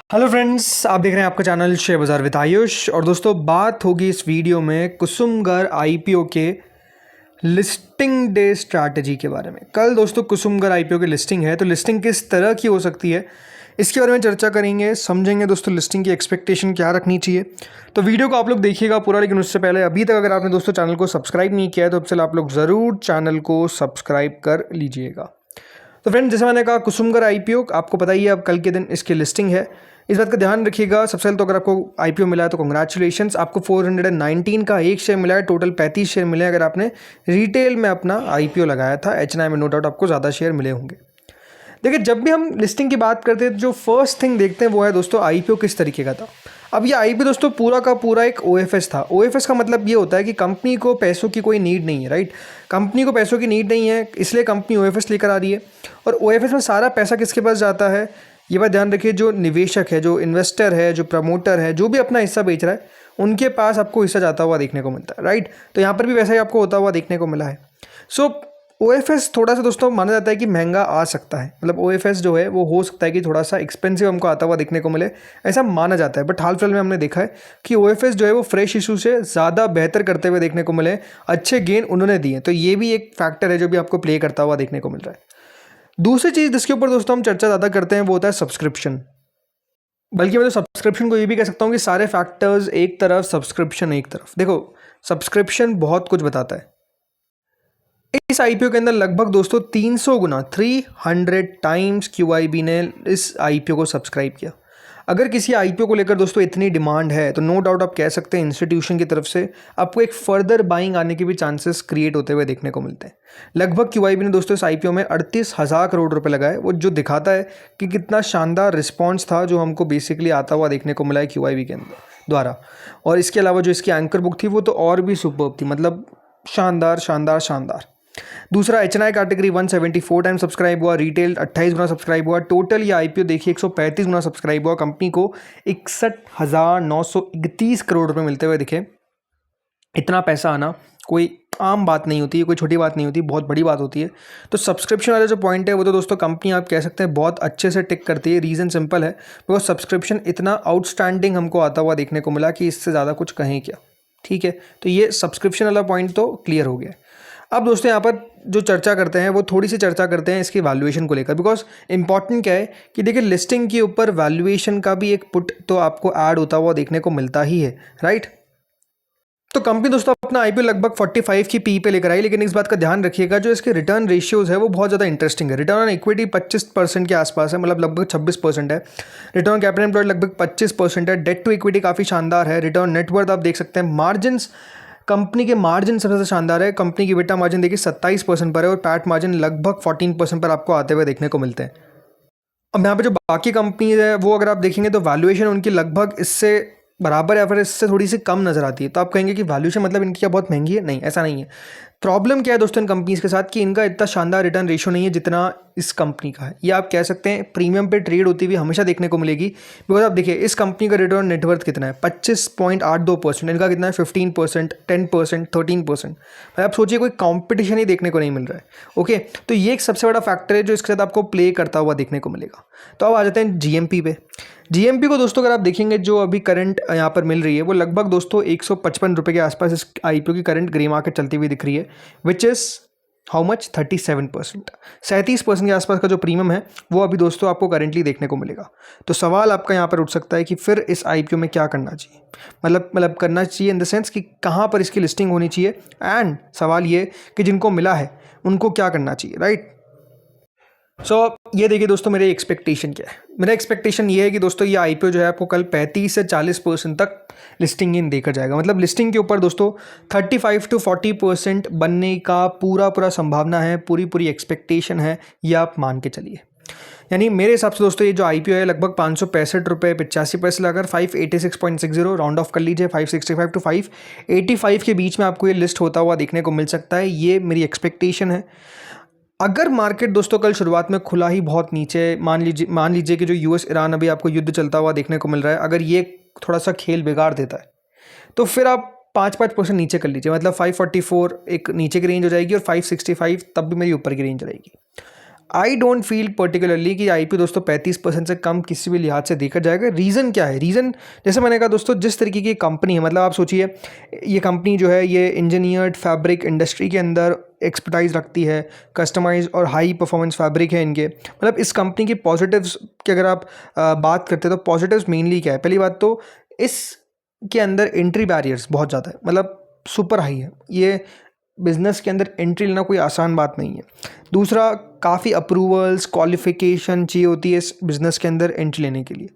Hello friends, आप देख रहे हैं आपका चैनल शेयर बाज़ार विद आयुष। और दोस्तों, बात होगी इस वीडियो में कुसुमगर आईपीओ के लिस्टिंग डे स्ट्रैटेजी के बारे में। कल दोस्तों कुसुमगर आईपीओ की लिस्टिंग है, तो लिस्टिंग किस तरह की हो सकती है इसके बारे में चर्चा करेंगे, समझेंगे दोस्तों लिस्टिंग की एक्सपेक्टेशन क्या रखनी चाहिए। तो वीडियो को आप लोग देखिएगा पूरा, लेकिन उससे पहले अभी तक अगर आपने दोस्तों चैनल को सब्सक्राइब नहीं किया है तो अब चलो आप लोग ज़रूर चैनल को सब्सक्राइब कर लीजिएगा। तो फ्रेंड, जैसे मैंने कहा कुसुमगर आईपीओ आपको पता ही है, अब कल के दिन इसकी लिस्टिंग है। इस बात का ध्यान रखिएगा। सबसे पहले तो अगर आपको आईपीओ मिला है तो कॉन्ग्रेचुलेशंस, आपको 419 का एक शेयर मिला है, टोटल 35 शेयर मिले हैं। अगर आपने रिटेल में अपना आईपीओ लगाया था एचएनआई में, नो डाउट आपको ज़्यादा शेयर मिले होंगे। देखिए, जब भी हम लिस्टिंग की बात करते हैं जो फर्स्ट थिंग देखते हैं वो है दोस्तों आईपीओ किस तरीके का था। अब ये आईपीओ दोस्तों पूरा का पूरा एक ओएफएस था। ओएफएस का मतलब ये होता है कि कंपनी को पैसों की कोई नीड नहीं है, राइट। कंपनी को पैसों की नीड नहीं है, इसलिए कंपनी ओएफएस लेकर आ रही है। और ओएफएस में सारा पैसा किसके पास जाता है, ये बात ध्यान रखिए। जो निवेशक है, जो इन्वेस्टर है, जो प्रमोटर है, जो भी अपना हिस्सा बेच रहा है, उनके पास आपको हिस्सा जाता हुआ देखने को मिलता है, राइट। तो यहाँ पर भी वैसा ही आपको होता हुआ देखने को मिला है। सो ओएफएस थोड़ा सा दोस्तों माना जाता है कि महंगा आ सकता है, मतलब ओएफएस जो है वो हो सकता है कि थोड़ा सा एक्सपेंसिव हमको आता हुआ देखने को मिले, ऐसा माना जाता है। बट हाल फिलहाल में हमने देखा है कि ओएफएस जो है वो फ्रेश इशू से ज़्यादा बेहतर करते हुए देखने को मिले, अच्छे गेन उन्होंने दिए। तो ये भी एक फैक्टर है जो भी आपको प्ले करता हुआ देखने को मिल रहा है। दूसरी चीज़ जिसके ऊपर दोस्तों हम चर्चा ज़्यादा करते हैं वो होता है सब्सक्रिप्शन। बल्कि मैं तो सब्सक्रिप्शन को ये भी कह सकता हूँ कि सारे फैक्टर्स एक तरफ, सब्सक्रिप्शन एक तरफ। देखो, सब्सक्रिप्शन बहुत कुछ बताता है। इस आईपीओ के अंदर लगभग दोस्तों 300 गुना 300 टाइम्स क्यूआईबी ने इस आईपीओ को सब्सक्राइब किया। अगर किसी आईपीओ को लेकर दोस्तों इतनी डिमांड है तो नो डाउट आप कह सकते हैं इंस्टीट्यूशन की तरफ से आपको एक फर्दर बाइंग आने के भी चांसेस क्रिएट होते हुए देखने को मिलते हैं। लगभग क्यूआईबी ने दोस्तों इस आईपीओ में 38,000 करोड़ रुपए लगाए, वो जो दिखाता है कि कितना शानदार रिस्पॉन्स था जो हमको बेसिकली आता हुआ देखने को मिला है क्यूआईबी के अंदर द्वारा। और इसके अलावा जो इसकी एंकर बुक थी वो तो और भी सुपर्ब थी, मतलब शानदार शानदार शानदार। दूसरा, एचएनआई कैटेगरी 174 टाइम सब्सक्राइब हुआ, रिटेल 28 गुना सब्सक्राइब हुआ, टोटल ये आईपीओ देखिए 135 गुना सब्सक्राइब हुआ। कंपनी को 61,931 करोड़ रुपए मिलते हुए दिखे। इतना पैसा आना कोई आम बात नहीं होती है, कोई छोटी बात नहीं होती, बहुत बड़ी बात होती है। तो सब्सक्रिप्शन वाला जो पॉइंट है वो तो दोस्तों कंपनी आप कह सकते हैं बहुत अच्छे से टिक करती है। रीज़न सिंपल है, बिकॉज सब्सक्रिप्शन इतना आउटस्टैंडिंग हमको आता हुआ देखने को मिला कि इससे ज़्यादा कुछ कहें क्या। ठीक है, तो ये सब्सक्रिप्शन वाला पॉइंट तो क्लियर हो गया। अब दोस्तों यहाँ पर जो चर्चा करते हैं वो थोड़ी सी चर्चा करते हैं इसकी वैल्यूएशन को लेकर, बिकॉज इंपॉर्टेंट क्या है कि देखिए लिस्टिंग के ऊपर वैल्यूएशन का भी एक पुट तो आपको ऐड होता हुआ देखने को मिलता ही है, राइट। तो कंपनी दोस्तों अपना आईपीओ लगभग 45 की पी पे लेकर आई, लेकिन इस बात का ध्यान रखिएगा जो इसके रिटर्न रेशियोज है वो बहुत ज़्यादा इंटरेस्टिंग है। रिटर्न ऑन इक्विटी 25% के आसपास है, मतलब लगभग 26% है। रिटर्न ऑन कैपिटल एम्प्लॉयड लगभग 25% है। डेट टू इक्विटी काफ़ी शानदार है। रिटर्न नेटवर्थ आप देख सकते हैं। मार्जिन्स, कंपनी के मार्जिन सबसे ज़्यादा शानदार है। कंपनी की बेटा मार्जिन देखिए 27% पर है और पैट मार्जिन लगभग 14% पर आपको आते हुए देखने को मिलते हैं। अब यहाँ पे जो बाकी कंपनीज है वो अगर आप देखेंगे तो वैल्यूएशन उनकी लगभग इससे बराबर या फिर इससे थोड़ी सी कम नजर आती है। तो आप कहेंगे कि वैल्यूएशन मतलब इनकी क्या बहुत महंगी है? नहीं, ऐसा नहीं है। प्रॉब्लम क्या है दोस्तों इन कंपनीज के साथ कि इनका इतना शानदार रिटर्न रेशियो नहीं है जितना इस कंपनी का है। ये आप कह सकते हैं प्रीमियम पे ट्रेड होती हुई हमेशा देखने को मिलेगी। बिकॉज आप देखिए इस कंपनी का रिटर्न नेटवर्थ कितना है, 25.82%। इनका कितना है 15%, 10%, 13%। भाई आप सोचिए कोई कॉम्पिटिशन ही देखने को नहीं मिल रहा है। ओके, तो ये एक सबसे बड़ा फैक्टर है जो इसके साथ आपको प्ले करता हुआ देखने को मिलेगा। तो अब आ जाते हैं जीएमपी पे। जीएमपी को दोस्तों अगर आप देखेंगे जो अभी करंट यहाँ पर मिल रही है वो लगभग दोस्तों 155 रुपये के आसपास इस आईपीओ की करंट ग्रे मार्केट चलती हुई दिख रही है, विच इज़ हाउ मच 37%। 37% के आसपास का जो प्रीमियम है वो अभी दोस्तों आपको करेंटली देखने को मिलेगा। तो सवाल आपका यहाँ पर उठ सकता है कि फिर इस आईपीओ में क्या करना चाहिए, मतलब करना चाहिए इन द सेंस कि कहाँ पर इसकी लिस्टिंग होनी चाहिए, एंड सवाल ये कि जिनको मिला है उनको क्या करना चाहिए, राइट। सो ये देखिए दोस्तों मेरी एक्सपेक्टेशन क्या है। मेरा एक्सपेक्टेशन ये है कि दोस्तों ये आईपीओ जो है आपको कल 35 से 40% तक लिस्टिंग इन देकर जाएगा। मतलब लिस्टिंग के ऊपर दोस्तों 35 to 40% बनने का पूरा संभावना है, पूरी एक्सपेक्टेशन है, ये आप मान के चलिए। यानी मेरे हिसाब से दोस्तों ये जो आईपीओ है लगभग 565 रुपये 85 पैसे लगाकर 586.60 राउंड ऑफ कर लीजिए, 565 to 585 के बीच में आपको ये लिस्ट होता हुआ देखने को मिल सकता है। ये मेरी एक्सपेक्टेशन है। अगर मार्केट दोस्तों कल शुरुआत में खुला ही बहुत नीचे, मान लीजिए कि जो यूएस ईरान अभी आपको युद्ध चलता हुआ देखने को मिल रहा है, अगर ये थोड़ा सा खेल बिगाड़ देता है तो फिर आप 5% नीचे कर लीजिए, मतलब 544 एक नीचे की रेंज हो जाएगी और 565 तब भी मेरी ऊपर की रेंज रहेगी। आई डोंट फील पर्टिकुलरली कि IPO दोस्तों 35% से कम किसी भी लिहाज से देखा जाएगा। रीज़न क्या है? रीज़न जैसे मैंने कहा दोस्तों, जिस तरीके की कंपनी है, मतलब आप सोचिए ये कंपनी जो है ये इंजीनियर्ड फैब्रिक इंडस्ट्री के अंदर एक्सपर्टाइज रखती है, कस्टमाइज और हाई परफॉर्मेंस फैब्रिक है इनके। मतलब इस कंपनी की पॉजिटिव्स की अगर आप बात करते हैं तो पॉजिटिव्स मेनली क्या है? पहली बात तो इसके अंदर एंट्री बैरियर्स बहुत ज़्यादा है, मतलब सुपर हाई है। ये बिज़नेस के अंदर एंट्री लेना कोई आसान बात नहीं है। दूसरा, काफ़ी अप्रूवल्स क्वालिफिकेशन चाहिए होती है इस बिज़नेस के अंदर एंट्री लेने के लिए।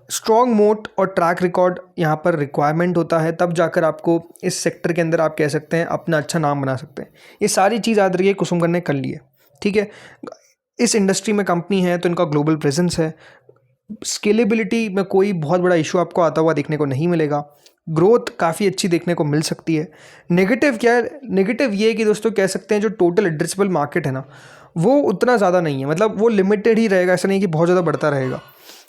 स्ट्रॉन्ग मोट और ट्रैक रिकॉर्ड यहाँ पर रिक्वायरमेंट होता है, तब जाकर आपको इस सेक्टर के अंदर आप कह सकते हैं अपना अच्छा नाम बना सकते हैं। ये सारी चीज़ याद रखिए कुसुम ने कर ली है, ठीक है। इस इंडस्ट्री में कंपनी है तो इनका ग्लोबल प्रेजेंस है। स्केलेबिलिटी में कोई बहुत बड़ा इशू आपको आता हुआ देखने को नहीं मिलेगा। ग्रोथ काफ़ी अच्छी देखने को मिल सकती है। नेगेटिव क्या है? नेगेटिव ये है कि दोस्तों कह सकते हैं जो टोटल एड्रेसेबल मार्केट है ना, वो उतना ज़्यादा नहीं है, मतलब वो लिमिटेड ही रहेगा, ऐसा नहीं कि बहुत ज़्यादा बढ़ता रहेगा।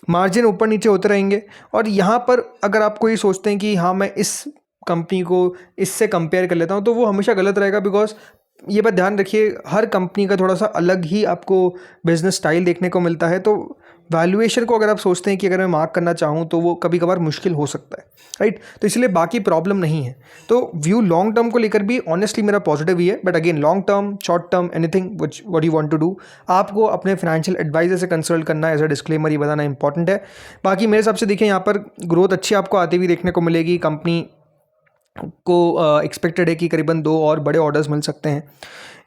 मार्जिन ऊपर नीचे होते रहेंगे। और यहाँ पर अगर आप कोई सोचते हैं कि हाँ मैं इस कंपनी को इससे कंपेयर कर लेता हूँ, तो वो हमेशा गलत रहेगा। बिकॉज ये बात ध्यान रखिए, हर कंपनी का थोड़ा सा अलग ही आपको बिजनेस स्टाइल देखने को मिलता है। तो वैल्यूएशन को अगर आप सोचते हैं कि अगर मैं मार्क करना चाहूँ तो वो कभी कभार मुश्किल हो सकता है, राइट। तो इसलिए बाकी प्रॉब्लम नहीं है। तो व्यू लॉन्ग टर्म को लेकर भी ऑनेस्टली मेरा पॉजिटिव ही है। But again long term, short term, anything what you want to do, आपको अपने फाइनेंशियल एडवाइजर से कंसल्ट करना एज अ डिस्क्लेमर ये बताना इंपॉर्टेंट है। बाकी मेरे हिसाब से देखिए यहाँ पर ग्रोथ अच्छी आपको आती हुई देखने को मिलेगी। कंपनी को एक्सपेक्टेड है कि करीबन 2 और बड़े ऑर्डर्स मिल सकते हैं,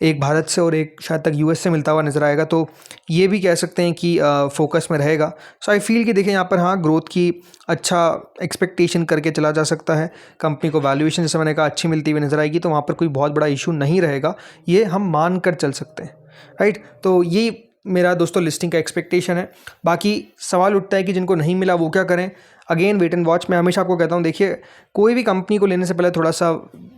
एक भारत से और एक शायद तक US से मिलता हुआ नज़र आएगा। तो ये भी कह सकते हैं कि फोकस में रहेगा। सो आई फील कि देखिए यहाँ पर हाँ ग्रोथ की अच्छा एक्सपेक्टेशन करके चला जा सकता है। कंपनी को वैल्यूएशन जैसे मैंने कहा अच्छी मिलती हुई नज़र आएगी, तो वहाँ पर कोई बहुत बड़ा इशू नहीं रहेगा, ये हम मान कर चल सकते हैं, राइट। तो ये मेरा दोस्तों लिस्टिंग का एक्सपेक्टेशन है। बाकी सवाल उठता है कि जिनको नहीं मिला वो क्या करें। Again wait and watch. मैं हमेशा आपको कहता हूँ देखिए कोई भी कंपनी को लेने से पहले थोड़ा सा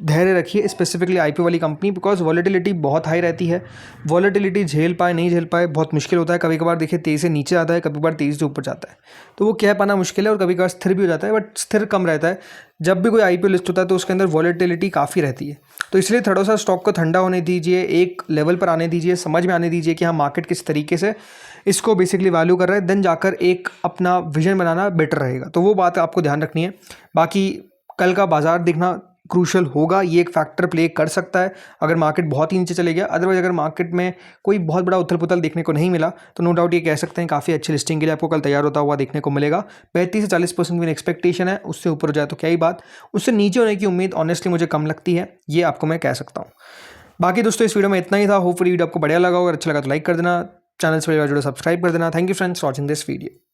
धैर्य रखिए, स्पेसिफिकली IPO वाली कंपनी, बिकॉज वॉलेटिलिटी बहुत हाई रहती है। वॉलेटिलिटी झेल पाए नहीं झेल पाए बहुत मुश्किल होता है। कभी कभार देखिए तेज़ी से नीचे आता है, कभी कभार तेज़ी से ऊपर जाता है, तो वो कह पाना मुश्किल है। और कभी कभार स्थिर भी हो जाता है, बट स्थिर कम रहता है। जब भी कोई IPO लिस्ट होता है तो उसके अंदर वॉलेटिलिटी काफ़ी रहती है। तो इसलिए थोड़ा सा स्टॉक को ठंडा होने दीजिए, एक लेवल पर आने दीजिए, समझ में आने दीजिए कि हाँ मार्केट किस तरीके से इसको बेसिकली वैल्यू कर रहा है, देन जाकर एक अपना विजन बनाना बेटर रहेगा। तो वो बात आपको ध्यान रखनी है। बाकी कल का बाजार देखना क्रूशल होगा, ये एक फैक्टर प्ले कर सकता है अगर मार्केट बहुत ही नीचे चले गया। अदरवाइज अगर मार्केट में कोई बहुत बड़ा उथल पुथल देखने को नहीं मिला तो नो डाउट ये कह सकते हैं काफ़ी अच्छी लिस्टिंग के लिए आपको कल तैयार होता हुआ देखने को मिलेगा। 35 से 40% की एक्सपेक्टेशन है, उससे ऊपर हो जाए तो क्या ही बात, उससे नीचे होने की उम्मीद ऑनेस्टली मुझे कम लगती है, ये आपको मैं कह सकता हूँ। बाकी दोस्तों इस वीडियो में इतना ही था। होपफुली वीडियो आपको बढ़िया लगा, अगर अच्छा लगा तो लाइक कर देना, चैनल से जुड़े सब्सक्राइब कर देना। Thank you friends watching this video.